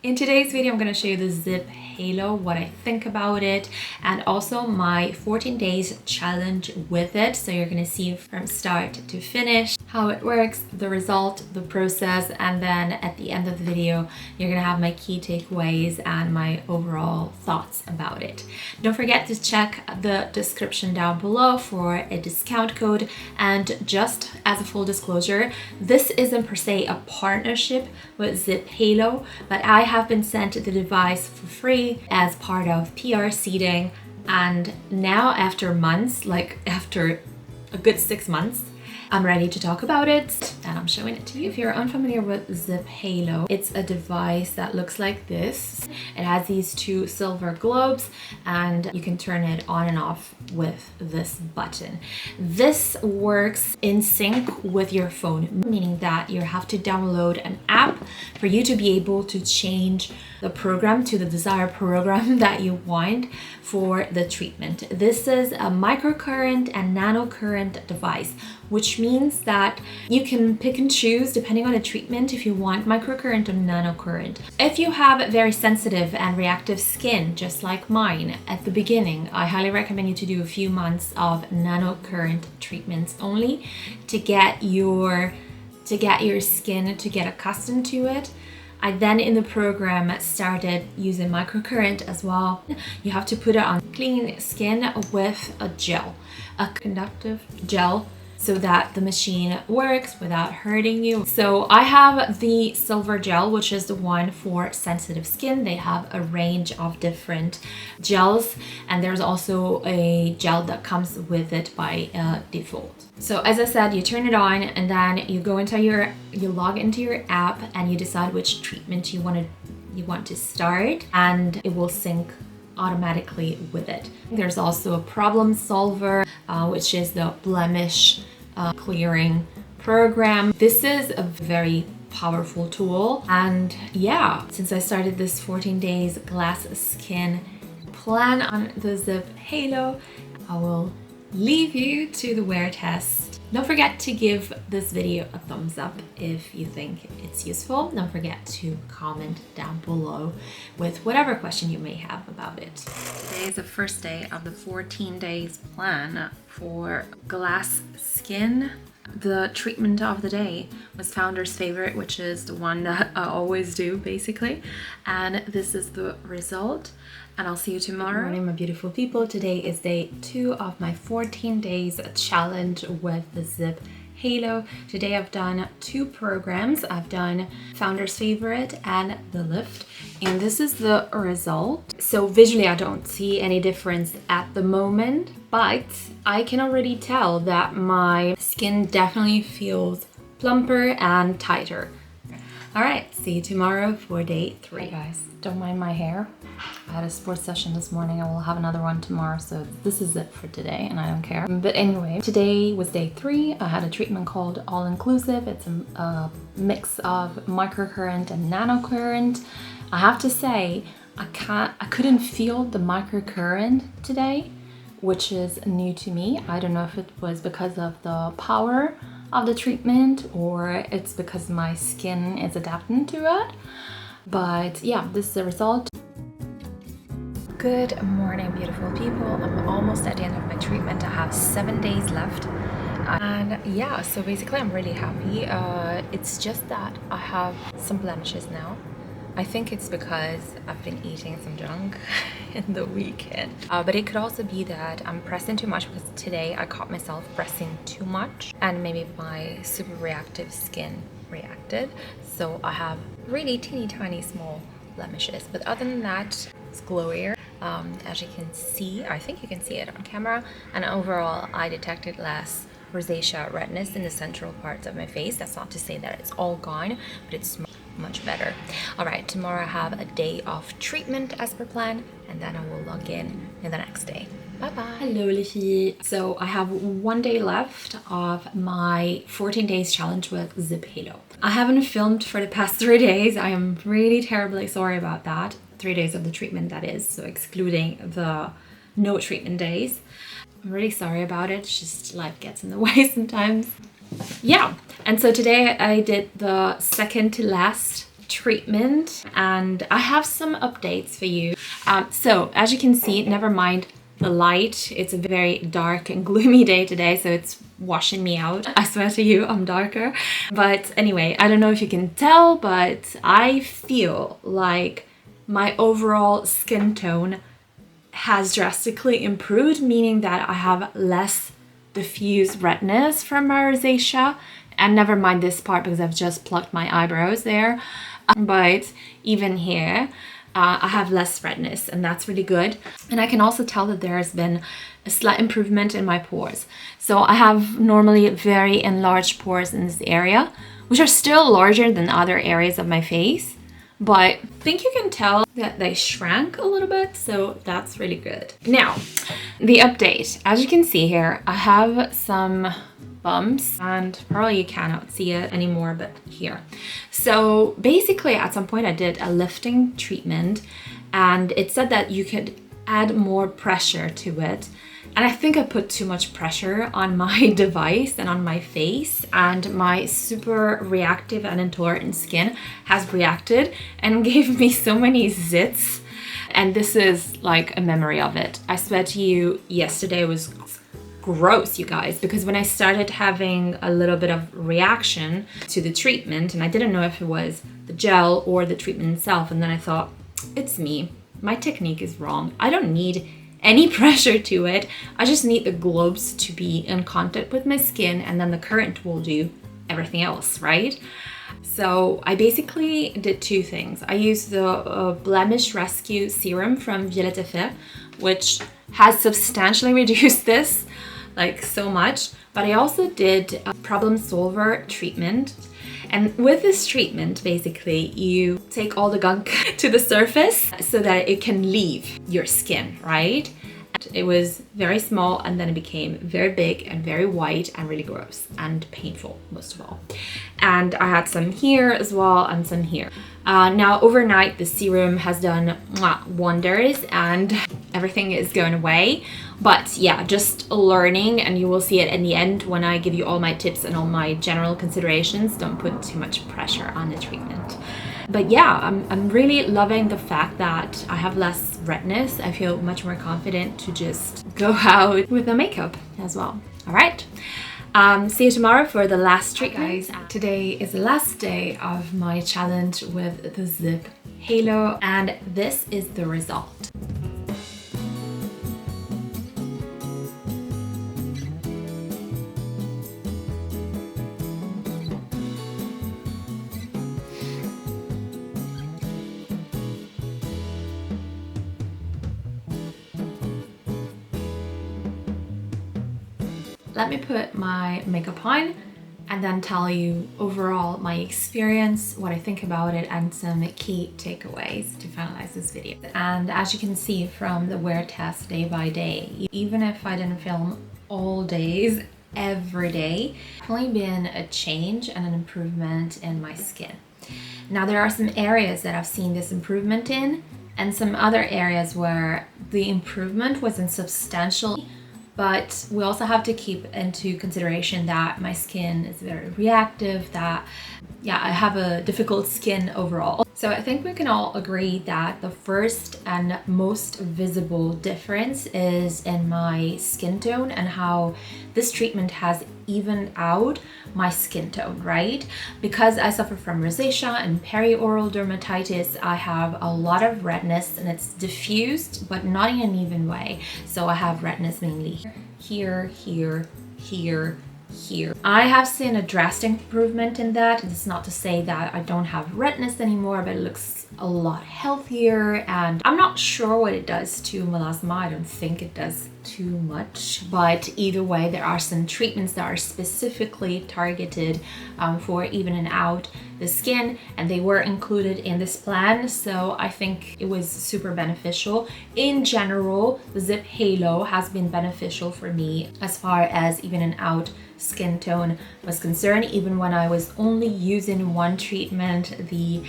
In today's video, I'm going to show you the ZIIP HALO, what I think about it, and also my 14 days challenge with it. So you're going to see from start to finish how it works, the result, the process, and then at the end of the video, you're going to have my key takeaways and my overall thoughts about it. Don't forget to check the description down below for a discount code. And just as a full disclosure, this isn't per se a partnership with ZIIP HALO, but I have been sent the device for free as part of PR seeding, and now after months, like after a good 6 months, I'm ready to talk about it and I'm showing it to you. If you're unfamiliar with ZIIP HALO, it's a device that looks like this. It has these two silver globes and you can turn it on and off with this button. This works in sync with your phone, meaning that you have to download an app for you to be able to change the program to the desired program that you want for the treatment. This is a microcurrent and nanocurrent device, which means that you can pick and choose depending on the treatment if you want microcurrent or nanocurrent. If you have very sensitive and reactive skin, just like mine, at the beginning, I highly recommend you to do a few months of nanocurrent treatments only to get your skin to get accustomed to it. I then in the program started using microcurrent as well. You have to put it on clean skin with a gel, a conductive gel, so that the machine works without hurting you. So I have the silver gel, which is the one for sensitive skin. They have a range of different gels, and there's also a gel that comes with it by default. So as I said, you turn it on and then you go into you log into your app and you decide which treatment you want to start, and it will sync automatically with it. There's also a problem solver, which is the blemish clearing program. This is a very powerful tool, and yeah, since I started this 14 days glass skin plan on the ZIIP HALO, I will leave you to the wear test. Don't forget to give this video a thumbs up if you think it's useful. Don't forget to comment down below with whatever question you may have about it. Today is the first day of the 14 days plan for glass skin. The treatment of the day was Founder's favorite, which is the one that I always do basically. And this is the result. And I'll see you tomorrow. Good morning, my beautiful people. Today is day 2 of my 14 days challenge with the ZIIP HALO. Today I've done 2 programs. I've done Founder's Favorite and the Lift, and this is the result. So visually I don't see any difference at the moment, but I can already tell that my skin definitely feels plumper and tighter. All right, see you tomorrow for day 3. Hey guys, don't mind my hair. I had a sports session this morning. I will have another one tomorrow, so this is it for today and I don't care. But anyway, today was day 3. I had a treatment called All Inclusive. It's a mix of microcurrent and nanocurrent. I have to say, I couldn't feel the microcurrent today, which is new to me. I don't know if it was because of the power of the treatment or it's because my skin is adapting to it. But yeah, this is the result. Good morning, beautiful people. I'm almost at the end of my treatment. I have 7 days left. And yeah, so basically I'm really happy. It's just that I have some blemishes now. I think it's because I've been eating some junk in the weekend. But it could also be that I'm pressing too much, because today I caught myself pressing too much and maybe my super reactive skin reacted. So I have really teeny tiny small blemishes. But other than that, it's glowier. As you can see, I think you can see it on camera, and overall I detected less rosacea redness in the central parts of my face. That's not to say that it's all gone, but it's much better. All right, tomorrow I have a day of treatment as per plan, and then I will log in the next day. Bye bye. Hello les filles. So I have 1 day left of my 14 days challenge with ZIIP HALO. I haven't filmed for the past 3 days. I am really terribly sorry about that. 3 days of the treatment, that is, so excluding the no treatment days. I'm really sorry about it. It's just life gets in the way sometimes. Yeah, and so today I did the second to last treatment, and I have some updates for you. So as you can see, never mind the light, it's a very dark and gloomy day today, so it's washing me out. I swear to you, I'm darker. But anyway, I don't know if you can tell, but I feel like my overall skin tone has drastically improved, meaning that I have less diffuse redness from my rosacea. And never mind this part because I've just plucked my eyebrows there. But even here, I have less redness, and that's really good. And I can also tell that there has been a slight improvement in my pores. So I have normally very enlarged pores in this area, which are still larger than other areas of my face. But I think you can tell that they shrank a little bit, so that's really good. Now, the update. As you can see here, I have some bumps, and probably you cannot see it anymore, but here. So basically at some point I did a lifting treatment, and it said that you could add more pressure to it. And I think I put too much pressure on my device and on my face, and my super reactive and intolerant skin has reacted and gave me so many zits. And this is like a memory of it. I swear to you, yesterday was gross, you guys, because when I started having a little bit of reaction to the treatment, and I didn't know if it was the gel or the treatment itself, and then I thought, it's me. My technique is wrong. I don't need any pressure to it. I just need the globes to be in contact with my skin, and then the current will do everything else, right? So I basically did two things. I used the Blemish Rescue Serum from ZIIP, which has substantially reduced this, like so much. But I also did a Problem Solver treatment. And with this treatment, basically, you take all the gunk to the surface so that it can leave your skin, right? And it was very small, and then it became very big and very white and really gross and painful, most of all. And I had some here as well and some here. Now, overnight, the serum has done wonders, and everything is going away. But yeah, just learning, and you will see it in the end when I give you all my tips and all my general considerations. Don't put too much pressure on the treatment. But yeah, I'm really loving the fact that I have less redness. I feel much more confident to just go out with no makeup as well. All right. See you tomorrow for the last treatment. Guys, today is the last day of my challenge with the ZIIP Halo, and this is the result. Let me put my makeup on and then tell you overall my experience, what I think about it, and some key takeaways to finalize this video. And as you can see from the wear test day by day, even if I didn't film all days, every day, definitely been a change and an improvement in my skin. Now there are some areas that I've seen this improvement in, and some other areas where the improvement wasn't substantial. But we also have to keep into consideration that my skin is very reactive, that yeah, I have a difficult skin overall. So I think we can all agree that the first and most visible difference is in my skin tone and how this treatment has evened out my skin tone, right? Because I suffer from rosacea and perioral dermatitis, I have a lot of redness, and it's diffused but not in an even way. So I have redness mainly here, here, here, here. I have seen a drastic improvement in that. It's not to say that I don't have redness anymore, but it looks a lot healthier, and I'm not sure what it does to melasma. I don't think it does too much, but either way, there are some treatments that are specifically targeted for evening out the skin, and they were included in this plan, so I think it was super beneficial. In general, the ZIIP Halo has been beneficial for me as far as evening out skin tone was concerned, even when I was only using one treatment, the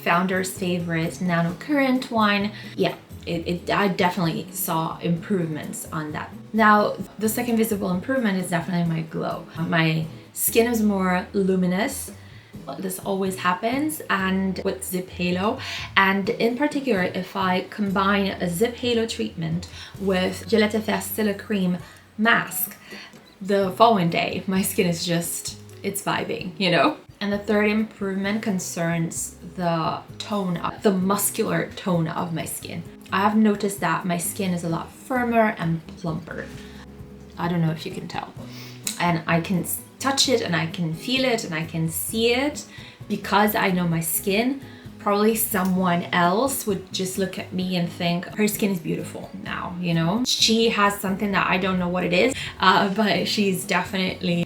founder's favorite nanocurrent one. Yeah, I definitely saw improvements on that. Now, the second visible improvement is definitely my glow. My skin is more luminous, This always happens, and with ZIIP HALO, and in particular if I combine a ZIIP HALO treatment with Gillette Stila Cream mask, the following day my skin is just, it's vibing, you know? And the third improvement concerns the muscular tone of my skin. I have noticed that my skin is a lot firmer and plumper. I don't know if you can tell. And I can touch it and I can feel it and I can see it because I know my skin. Probably someone else would just look at me and think her skin is beautiful now, you know? She has something that I don't know what it is, but she's definitely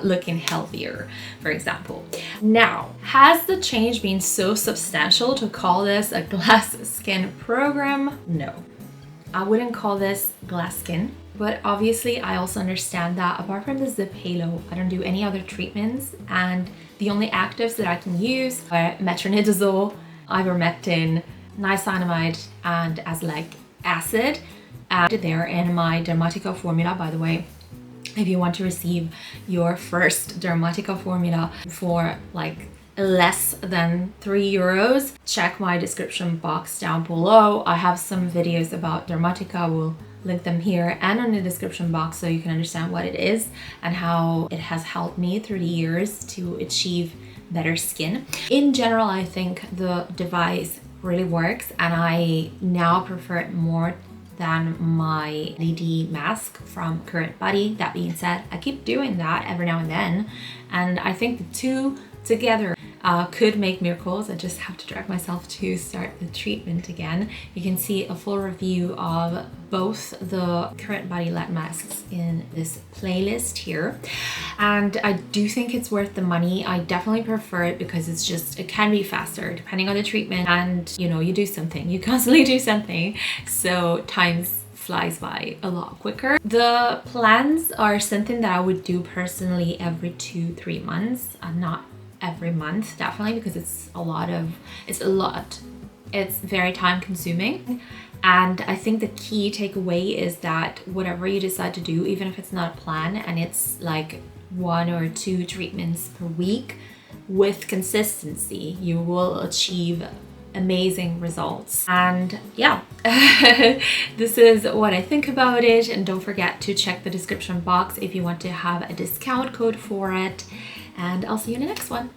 looking healthier, for example. Now, has the change been so substantial to call this a glass skin program? No. I wouldn't call this glass skin, but obviously I also understand that apart from the ZIIP HALO, I don't do any other treatments, and the only actives that I can use are metronidazole, ivermectin, niacinamide, and azelaic acid. And they're in my Dermatica formula, by the way. If you want to receive your first Dermatica formula for like less than €3, check my description box down below. I have some videos about Dermatica. We'll link them here and in the description box so you can understand what it is and how it has helped me through the years to achieve better skin. In general, I think the device really works, and I now prefer it more than my LED mask from Current Body. That being said, I keep doing that every now and then, and I think the two together could make miracles. I just have to drag myself to start the treatment again. You can see a full review of both the Current Body LED masks in this playlist here, and I do think it's worth the money. I definitely prefer it because it's just, it can be faster depending on the treatment, and you know, you do something, you constantly do something, so times flies by a lot quicker. The plans are something that I would do personally every 2-3 months, and not every month, definitely, because it's very time consuming. And I think the key takeaway is that whatever you decide to do, even if it's not a plan and it's like 1 or 2 treatments per week, with consistency, you will achieve amazing results. And yeah, this is what I think about it. And don't forget to check the description box if you want to have a discount code for it. And I'll see you in the next one.